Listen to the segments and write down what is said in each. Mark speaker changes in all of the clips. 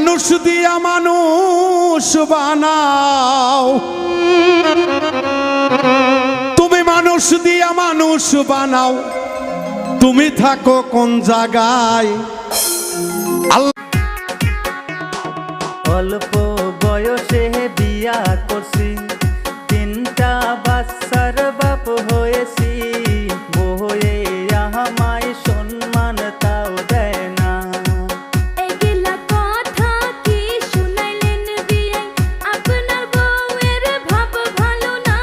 Speaker 1: মানুষ দিয়া মানুষ বানাও, তুমি মানুষ দিয়া মানুষ বানাও, তুমি থাকো কোন জায়গায়?
Speaker 2: অল্প বয়সে বিয়া করছি, 3টা বাচ্চার বাপ হয়েছি, বউয়ে আমায় সম্মান তাও দেয় না।
Speaker 3: এগুলা কথা কি শুনাইলেন বিয়াই? আপনার বউয়ের ভাব ভালো না,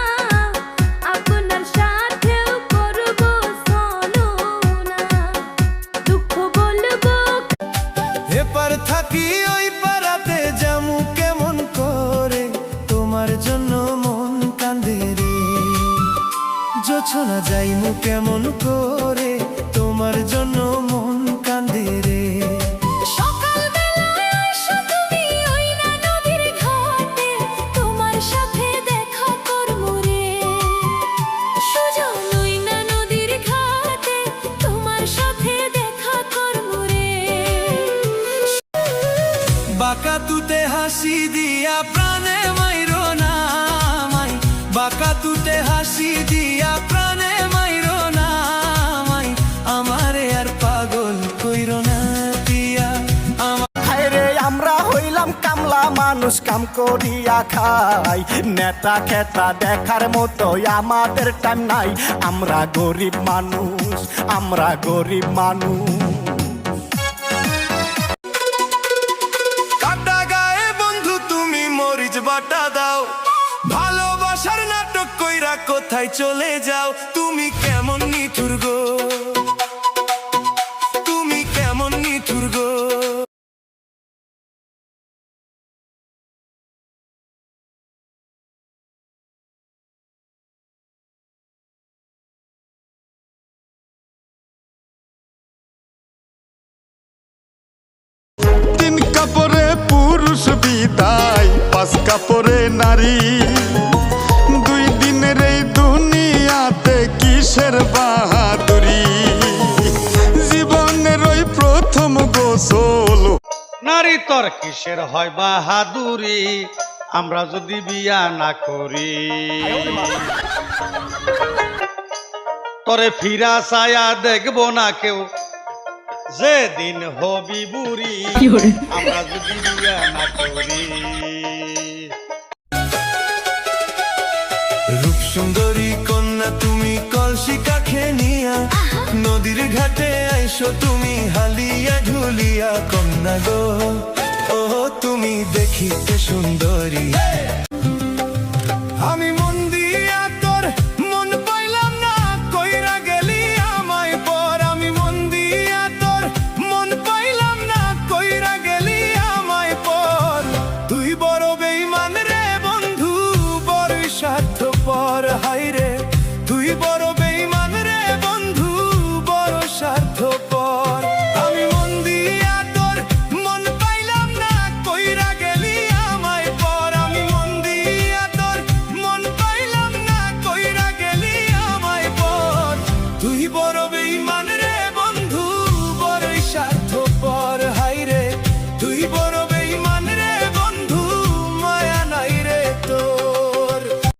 Speaker 3: আপনার সাথেও করব চলো না, দুঃখ বলবো।
Speaker 4: এপার থাকি ওই পারাতে জামু কেমন করে, তোমার জন্য মন কান্দে রে। জোছনা যাইমু কেমন করে, তোমার জন্য মন কান্দে রে।
Speaker 3: সকালবেলায় আইসো তুমি ওই না নদীর ঘাটে, তোমার সাথে দেখা করবো রে। সুজন ওই না নদীর ঘাটে, তোমার সাথে দেখা করবো রে।
Speaker 4: বাঁকা তুতে হাসি দিয়া প্রাণে মাইরো না মাই, বাঁকা তুতে হাসি দিয়া প্রাণে মাইরো না মাই, আমারে আর পাগল কইরো না দিয়া।
Speaker 5: হায়রে আমরা হইলাম কামলা মানুষ, কাম করিয়া খাই, নেতা খেতা দেখার মতো আমাদের টাইম নাই। আমরা গরিব মানুষ, আমরা গরিব মানুষ।
Speaker 4: কাটা গায়ে বন্ধু তুমি মরিচ বাটা দাও, ভালোবাসার নাটক কইরা কোথায় চলে যাও। তুমি কেমন নিঠুর গো, তুমি কেমন নিঠুর গো।
Speaker 1: তিন কাপড়ে পুরুষ বিদায়, 5 কাপড়ে নারী। 2 দিনের এই দুনিয়াতে কিসের বাহাদুরি, জীবনের ওই প্রথম গোসল।
Speaker 6: নারী তোর কিসের হয় বাহাদুরি, আমরা যদি বিয়া না করি। তোরে ফিরা ছায়া দেখবো না কেউ, যেদিন হবি বুড়ি, আমরা যদি বিয়া না করি।
Speaker 4: রূপ সুন্দরী কন্যা তুমি কলসি কাখে নিয়া, নদীর ঘাটে আইসো তুমি হালিয়া ঢুলিয়া। কন্যা গো ও তুমি দেখিতে সুন্দরী,